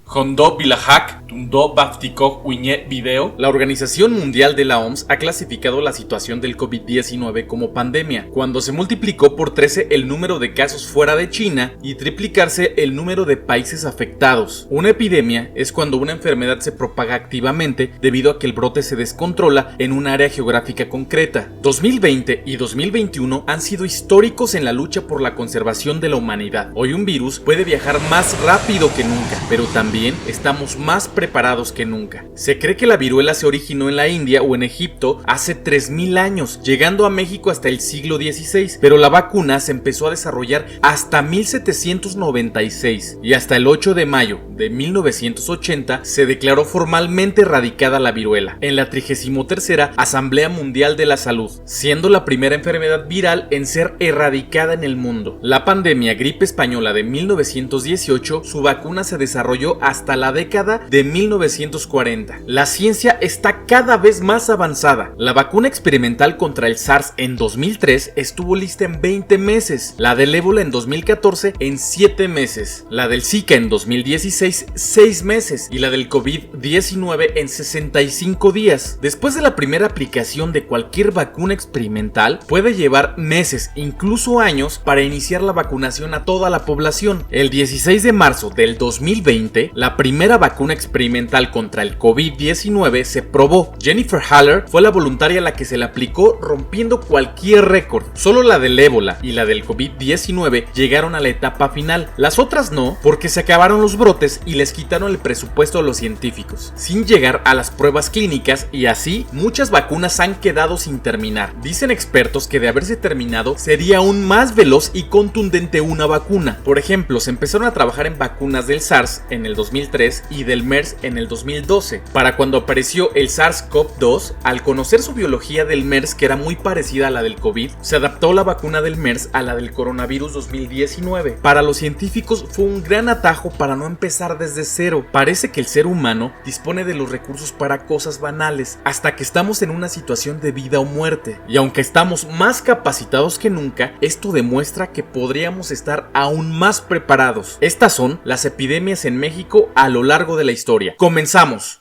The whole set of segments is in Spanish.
Hondo Bilahak, Tundo Baftikok Wiñe Video. La Organización Mundial de la OMS ha clasificado la situación del COVID-19 como pandemia, cuando se multiplicó por 13 el número de casos fuera de China y triplicarse el número de países afectados. Una epidemia es cuando una enfermedad se propaga activamente debido a que el brote se descontrola en un área geográfica concreta. 2020 y 2021 han sido históricos en la lucha por la conservación de la humanidad. Hoy un virus puede viajar más rápido que nunca, pero también estamos más preparados que nunca. Se cree que la viruela se originó en la India o en Egipto hace 3000 años, llegando a México hasta el siglo XVI, pero la vacuna se empezó a desarrollar hasta 1796 y hasta el 8 de mayo de 1980 se declaró formalmente erradicada la viruela en la 33ª Asamblea Mundial de la Salud, siendo la primera enfermedad viral en ser erradicada en el mundo. La pandemia gripe española de 1918, su vacuna se desarrolló hasta la década de 1940. La ciencia está cada vez más avanzada. La vacuna experimental contra el SARS en 2003 estuvo lista en 20 meses, la del ébola en 2014 en 7 meses, la del Zika en 2016 6 meses y la del COVID-19 en 65 días. Después de la primera aplicación de cualquier vacuna experimental, puede llevar meses, incluso años, para iniciar la vacunación a toda la población. El 16 de marzo del 2020, la primera vacuna experimental contra el COVID-19 se probó. Jennifer Haller fue la voluntaria a la que se le aplicó, rompiendo cualquier récord. Solo la del ébola y la del COVID-19 llegaron a la etapa final. Las otras no, porque se acabaron los brotes y les quitaron el presupuesto a los científicos, sin llegar a las pruebas clínicas, y así muchas vacunas han quedado sin terminar. Dicen expertos que de haberse terminado sería aún más veloz y contundente una vacuna. Por ejemplo, se empezaron a trabajar en vacunas del SARS en el 2003 y del MERS en el 2012. Para cuando apareció el SARS-CoV-2, al conocer su biología del MERS, que era muy parecida a la del COVID, se adaptó la vacuna del MERS a la del coronavirus 2019. Para los científicos fue un gran atajo para no empezar desde cero. Parece que el ser humano dispone de los recursos para cosas banales, hasta que estamos en una situación de vida o muerte. Y aunque estamos más capacitados que nunca, esto demuestra que podríamos estar aún más preparados. Estas son las epidemias en México a lo largo de la historia. ¡Comenzamos!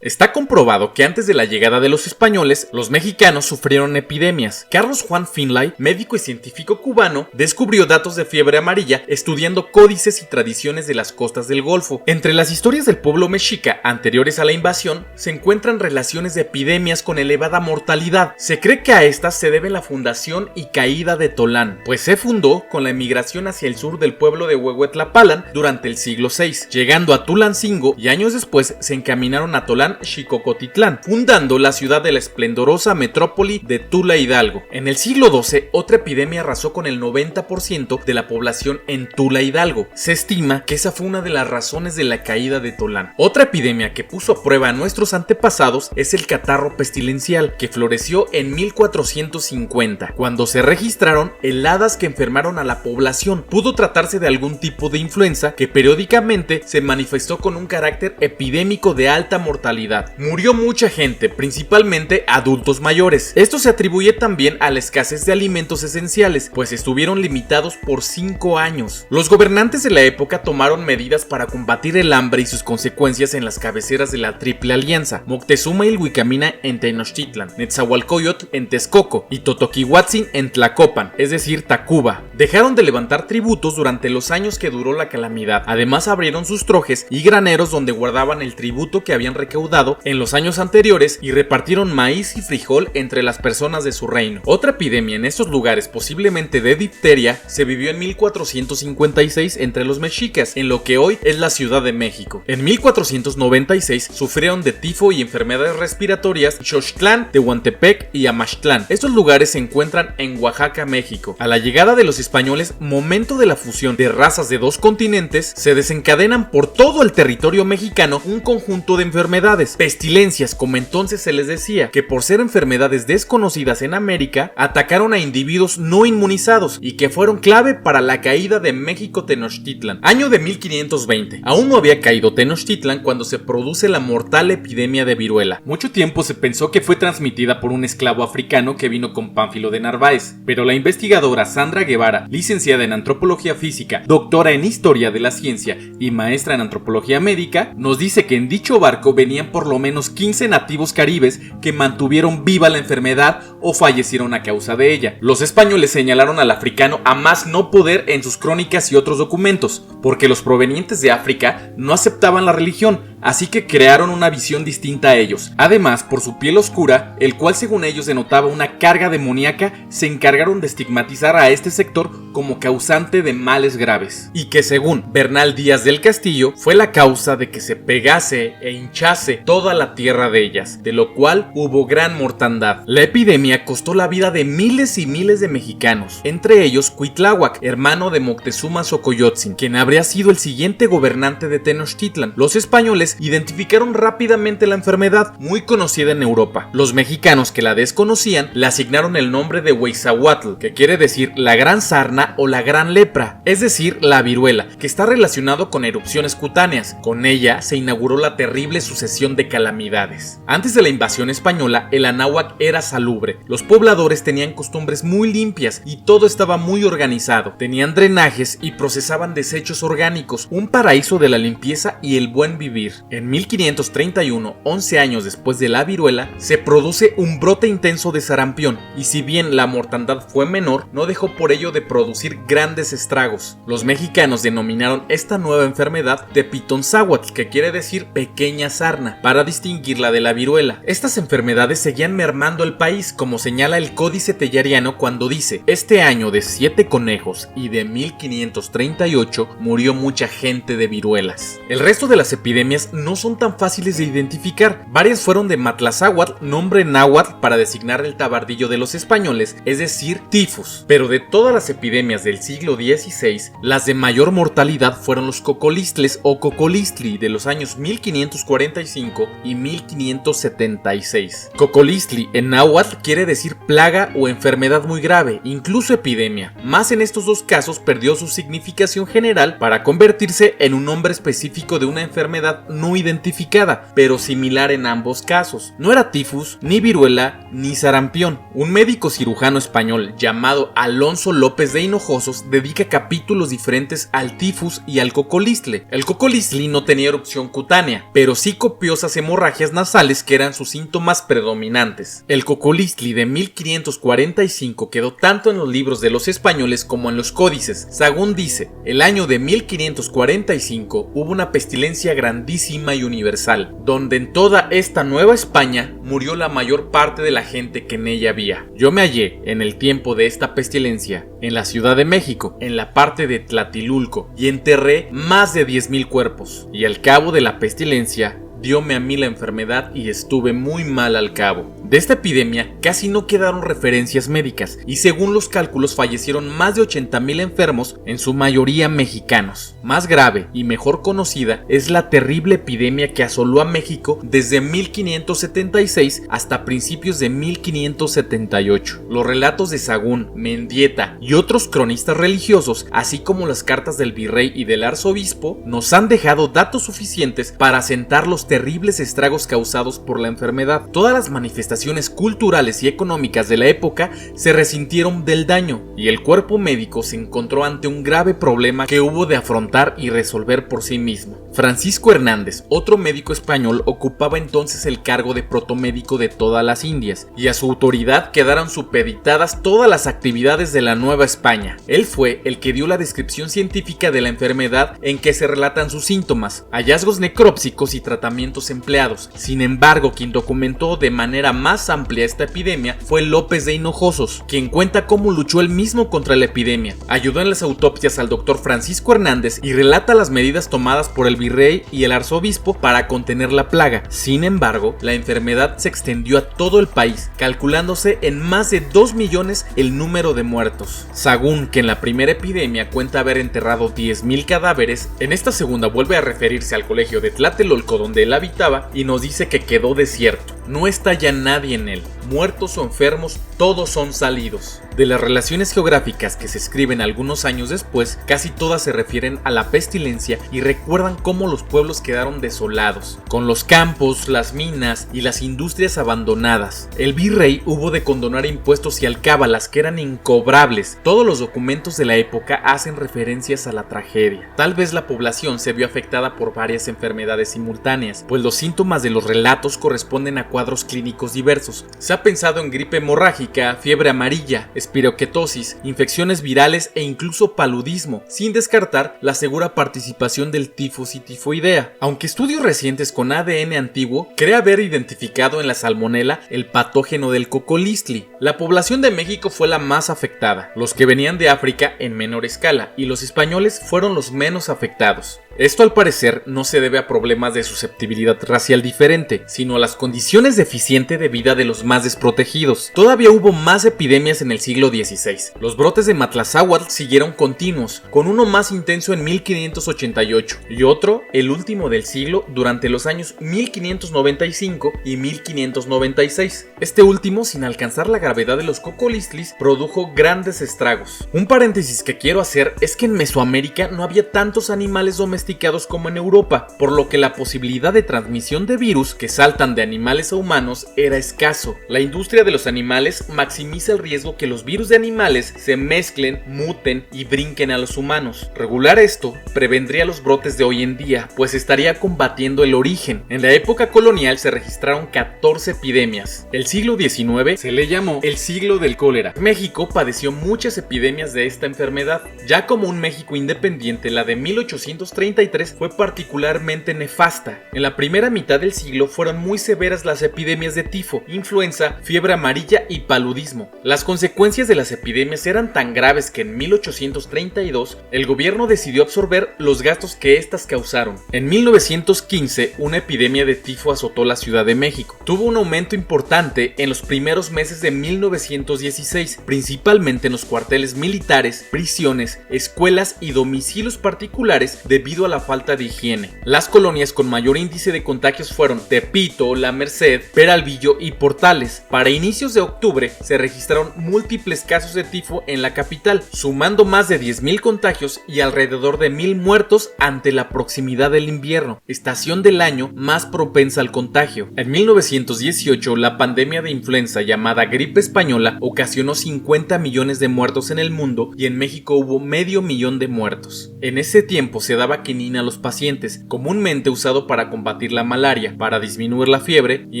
Está comprobado que antes de la llegada de los españoles, los mexicanos sufrieron epidemias. Carlos Juan Finlay, médico y científico cubano, descubrió datos de fiebre amarilla estudiando códices y tradiciones de las costas del Golfo. Entre las historias del pueblo mexica anteriores a la invasión, se encuentran relaciones de epidemias con elevada mortalidad. Se cree que a estas se debe la fundación y caída de Tolán, pues se fundó con la emigración hacia el sur del pueblo de Huehuetlapalan durante el siglo VI, llegando a Tulancingo, y años después se encaminaron a Tolán Xicocotitlán, fundando la ciudad de la esplendorosa metrópoli de Tula Hidalgo. En el siglo XII, otra epidemia arrasó con el 90% de la población en Tula Hidalgo. Se estima que esa fue una de las razones de la caída de Tolán. Otra epidemia que puso a prueba a nuestros antepasados es el catarro pestilencial, que floreció en 1450, cuando se registraron heladas que enfermaron a la población. Pudo tratarse de algún tipo de influenza que periódicamente se manifestó con un carácter epidémico de alta mortalidad. Murió mucha gente, principalmente adultos mayores. Esto se atribuye también a la escasez de alimentos esenciales, pues estuvieron limitados por 5 años. Los gobernantes de la época tomaron medidas para combatir el hambre y sus consecuencias en las cabeceras de la Triple Alianza: Moctezuma Ilhuicamina en Tenochtitlan, Netzahualcóyotl en Texcoco y Totoquihuatzin en Tlacopan, es decir, Tacuba. Dejaron de levantar tributos durante los años que duró la calamidad. Además, abrieron sus trojes y graneros donde guardaban el tributo que habían recaudado en los años anteriores y repartieron maíz y frijol entre las personas de su reino. Otra epidemia en estos lugares, posiblemente de difteria, se vivió en 1456 entre los mexicas, en lo que hoy es la Ciudad de México. En 1496 sufrieron de tifo y enfermedades respiratorias Xochtlán, Tehuantepec y Amaxtlán. Estos lugares se encuentran en Oaxaca, México. A la llegada de los españoles, momento de la fusión de razas de dos continentes, se desencadenan por todo el territorio mexicano un conjunto de enfermedades. enfermedades, pestilencias como entonces se les decía, que por ser enfermedades desconocidas en América, atacaron a individuos no inmunizados y que fueron clave para la caída de México Tenochtitlan. Año de 1520. Aún no había caído Tenochtitlan cuando se produce la mortal epidemia de viruela. Mucho tiempo se pensó que fue transmitida por un esclavo africano que vino con Pánfilo de Narváez, pero la investigadora Sandra Guevara, licenciada en Antropología Física, doctora en Historia de la Ciencia y maestra en Antropología Médica, nos dice que en dicho barco venían por lo menos 15 nativos caribes que mantuvieron viva la enfermedad o fallecieron a causa de ella. Los españoles señalaron al africano a más no poder en sus crónicas y otros documentos, porque los provenientes de África no aceptaban la religión, así que crearon una visión distinta a ellos. Además, por su piel oscura, el cual según ellos denotaba una carga demoníaca, se encargaron de estigmatizar a este sector como causante de males graves, y que según Bernal Díaz del Castillo fue la causa de que se pegase e hinchase toda la tierra de ellas, de lo cual hubo gran mortandad. La epidemia costó la vida de miles y miles de mexicanos, entre ellos Cuitláhuac, hermano de Moctezuma Xocoyotzin, quien habría sido el siguiente gobernante de Tenochtitlan. Los españoles identificaron rápidamente la enfermedad, muy conocida en Europa. Los mexicanos que la desconocían le asignaron el nombre de Huizahuatl, que quiere decir la gran sarna o la gran lepra, es decir, la viruela, que está relacionado con erupciones cutáneas. Con ella se inauguró la terrible sucesión de calamidades. Antes de la invasión española, el Anáhuac era salubre. Los pobladores tenían costumbres muy limpias y todo estaba muy organizado. Tenían drenajes y procesaban desechos orgánicos, un paraíso de la limpieza y el buen vivir. En 1531, 11 años después de la viruela, se produce un brote intenso de sarampión, y si bien la mortandad fue menor, no dejó por ello de producir grandes estragos. Los mexicanos denominaron esta nueva enfermedad Tepitonzáhuatl, que quiere decir pequeña sarna, para distinguirla de la viruela. Estas enfermedades seguían mermando el país, como señala el Códice Telleriano cuando dice: este año de 7 conejos y de 1538 murió mucha gente de viruelas. El resto de las epidemias no son tan fáciles de identificar. Varias fueron de Matlazáhuatl, nombre náhuatl para designar el tabardillo de los españoles, es decir, tifus. Pero de todas las epidemias del siglo XVI, las de mayor mortalidad fueron los cocolistles o cocolistli de los años 1545 y 1576. Cocolistli en náhuatl quiere decir plaga o enfermedad muy grave, incluso epidemia. Más en estos dos casos perdió su significación general para convertirse en un nombre específico de una enfermedad no identificada, pero similar en ambos casos. No era tifus, ni viruela, ni sarampión. Un médico cirujano español llamado Alonso López de Hinojosos dedica capítulos diferentes al tifus y al cocolistle. El cocolistli no tenía erupción cutánea, pero sí copiosas hemorragias nasales que eran sus síntomas predominantes. El cocolistli de 1545 quedó tanto en los libros de los españoles como en los códices. Sagún dice: el año de 1545 hubo una pestilencia grandísima y universal, donde en toda esta Nueva España murió la mayor parte de la gente que en ella había. Yo me hallé en el tiempo de esta pestilencia en la Ciudad de México, en la parte de Tlatilulco, y enterré más de 10,000 cuerpos, y al cabo de la pestilencia dióme a mí la enfermedad y estuve muy mal al cabo. De esta epidemia casi no quedaron referencias médicas y según los cálculos fallecieron más de 80,000 enfermos, en su mayoría mexicanos. Más grave y mejor conocida es la terrible epidemia que asoló a México desde 1576 hasta principios de 1578. Los relatos de Sagún, Mendieta y otros cronistas religiosos, así como las cartas del virrey y del arzobispo, nos han dejado datos suficientes para asentar los terribles estragos causados por la enfermedad. Todas las manifestaciones culturales y económicas de la época se resintieron del daño y el cuerpo médico se encontró ante un grave problema que hubo de afrontar y resolver por sí mismo. Francisco Hernández, otro médico español, ocupaba entonces el cargo de protomédico de todas las Indias y a su autoridad quedaron supeditadas todas las actividades de la Nueva España. Él fue el que dio la descripción científica de la enfermedad en que se relatan sus síntomas, hallazgos necrópsicos y tratamientos empleados. Sin embargo, quien documentó de manera más amplia esta epidemia fue López de Hinojosos, quien cuenta cómo luchó él mismo contra la epidemia. Ayudó en las autopsias al doctor Francisco Hernández y relata las medidas tomadas por el virrey y el arzobispo para contener la plaga. Sin embargo, la enfermedad se extendió a todo el país, calculándose en más de 2 millones el número de muertos. Sahagún, que en la primera epidemia cuenta haber enterrado 10,000 cadáveres, en esta segunda vuelve a referirse al colegio de Tlatelolco donde él habitaba y nos dice que quedó desierto. No está ya nadie en él. Muertos o enfermos, todos son salidos. De las relaciones geográficas que se escriben algunos años después, casi todas se refieren a la pestilencia y recuerdan cómo los pueblos quedaron desolados, con los campos, las minas y las industrias abandonadas. El virrey hubo de condonar impuestos y alcábalas que eran incobrables. Todos los documentos de la época hacen referencias a la tragedia. Tal vez la población se vio afectada por varias enfermedades simultáneas, pues los síntomas de los relatos corresponden a cuadros clínicos diversos. Se ha pensado en gripe hemorrágica, fiebre amarilla, espiroquetosis, infecciones virales e incluso paludismo, sin descartar la segura participación del tifus y tifoidea. Aunque estudios recientes con ADN antiguo creen haber identificado en la salmonela el patógeno del cocolistli. La población de México fue la más afectada, los que venían de África en menor escala, y los españoles fueron los menos afectados. Esto al parecer no se debe a problemas de susceptibilidad racial diferente, sino a las condiciones deficientes de vida de los más desprotegidos. Todavía hubo más epidemias en el siglo XVI. Los brotes de Matlazáhuatl siguieron continuos, con uno más intenso en 1588 y otro, el último del siglo, durante los años 1595 y 1596. Este último, sin alcanzar la gravedad de los cocolistlis, produjo grandes estragos. Un paréntesis que quiero hacer es que en Mesoamérica no había tantos animales domesticados como en Europa, por lo que la posibilidad de transmisión de virus que saltan de animales a humanos era escaso. La industria de los animales maximiza el riesgo que los virus de animales se mezclen, muten y brinquen a los humanos. Regular esto prevendría los brotes de hoy en día, pues estaría combatiendo el origen. En la época colonial se registraron 14 epidemias. El siglo XIX se le llamó el siglo del cólera. México padeció muchas epidemias de esta enfermedad. Ya como un México independiente, la de 1833 fue particularmente nefasta. En la primera mitad del siglo fueron muy severas las epidemias de tifo, influenza, fiebre amarilla y paludismo. Las consecuencias de las epidemias eran tan graves que en 1832 el gobierno decidió absorber los gastos que éstas causaron. En 1915 una epidemia de tifo azotó la Ciudad de México. Tuvo un aumento importante en los primeros meses de 1916, principalmente en los cuarteles militares, prisiones, escuelas y domicilios particulares debido a la falta de higiene. Las colonias con mayor índice de contagios fueron Tepito, La Merced, Peralvillo y Portales. Para inicios de octubre se registraron múltiples casos de tifo en la capital, sumando más de 10,000 contagios y alrededor de 1,000 muertos ante la proximidad del invierno, estación del año más propensa al contagio. En 1918 la pandemia de influenza llamada gripe española ocasionó 50 millones de muertos en el mundo y en México hubo 500,000 de muertos. En ese tiempo se daba quinina a los pacientes, comúnmente usado para combatir la malaria, para disminuir la fiebre, y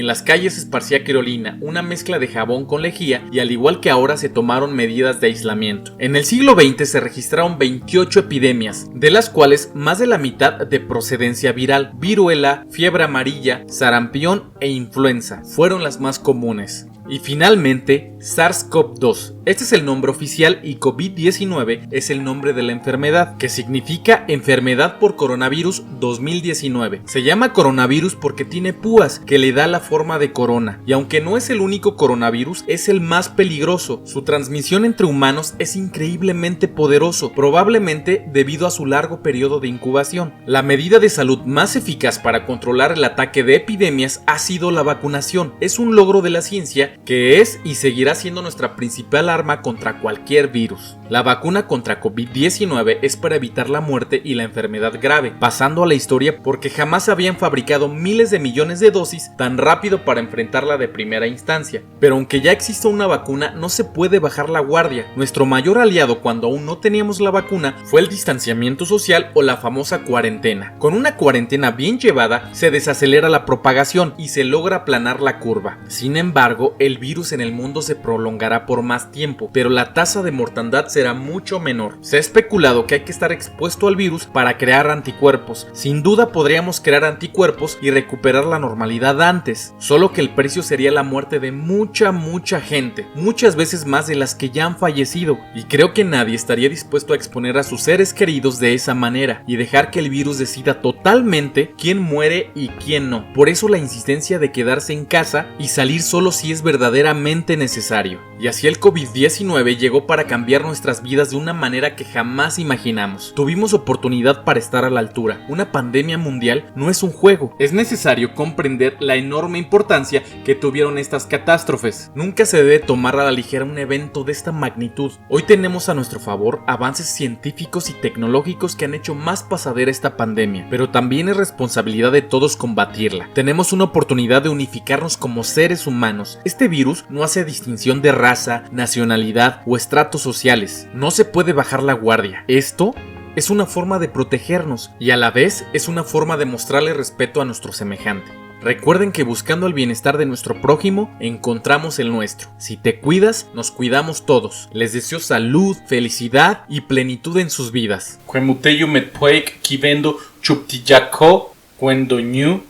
en las calles se esparcía querolina, una mezcla de jabón con lejía, y al igual que ahora se tomaron medidas de aislamiento. En el siglo XX se registraron 28 epidemias, de las cuales más de la mitad de procedencia viral. Viruela, fiebre amarilla, sarampión e influenza fueron las más comunes. Y finalmente, SARS-CoV-2. Este es el nombre oficial y COVID-19 es el nombre de la enfermedad, que significa enfermedad por coronavirus 2019. Se llama coronavirus porque tiene púas que le da la forma de corona, y aunque no es el único coronavirus, es el más peligroso. Su transmisión entre humanos es increíblemente poderoso, probablemente debido a su largo periodo de incubación. La medida de salud más eficaz para controlar el ataque de epidemias ha sido la vacunación. Es un logro de la ciencia que es y seguirá siendo nuestra principal arma contra cualquier virus. La vacuna contra COVID-19 es para evitar la muerte y la enfermedad grave, pasando a la historia porque jamás habían fabricado miles de millones de dosis tan rápido para enfrentarla de primera instancia. Pero aunque ya exista una vacuna, no se puede bajar la guardia. Nuestro mayor aliado cuando aún no teníamos la vacuna fue el distanciamiento social o la famosa cuarentena. Con una cuarentena bien llevada, se desacelera la propagación y se logra aplanar la curva. Sin embargo, el virus en el mundo se prolongará por más tiempo, pero la tasa de mortandad será mucho menor. Se ha especulado que hay que estar expuesto al virus para crear anticuerpos. Sin duda podríamos crear anticuerpos y recuperar la normalidad antes, solo que el precio sería la muerte de mucha gente, muchas veces más de las que ya han fallecido, y creo que nadie estaría dispuesto a exponer a sus seres queridos de esa manera y dejar que el virus decida totalmente quién muere y quién no. Por eso la insistencia de quedarse en casa y salir solo si es verdaderamente necesario. Y así el COVID-19 llegó para cambiar nuestras vidas de una manera que jamás imaginamos. Tuvimos oportunidad para estar a la altura. Una pandemia mundial no es un juego. Es necesario comprender la enorme importancia que tuvieron estas catástrofes. Nunca se debe tomar a la ligera un evento de esta magnitud. Hoy tenemos a nuestro favor avances científicos y tecnológicos que han hecho más pasadera esta pandemia, pero también es responsabilidad de todos combatirla. Tenemos una oportunidad de unificarnos como seres humanos. Este virus no hace distinción de raza, nacionalidad o estratos sociales. No se puede bajar la guardia. Esto es una forma de protegernos y a la vez es una forma de mostrarle respeto a nuestro semejante. Recuerden que buscando el bienestar de nuestro prójimo, encontramos el nuestro. Si te cuidas, nos cuidamos todos. Les deseo salud, felicidad y plenitud en sus vidas. Cuemuteyu metpuek kivendo chuptillako cuendo ñu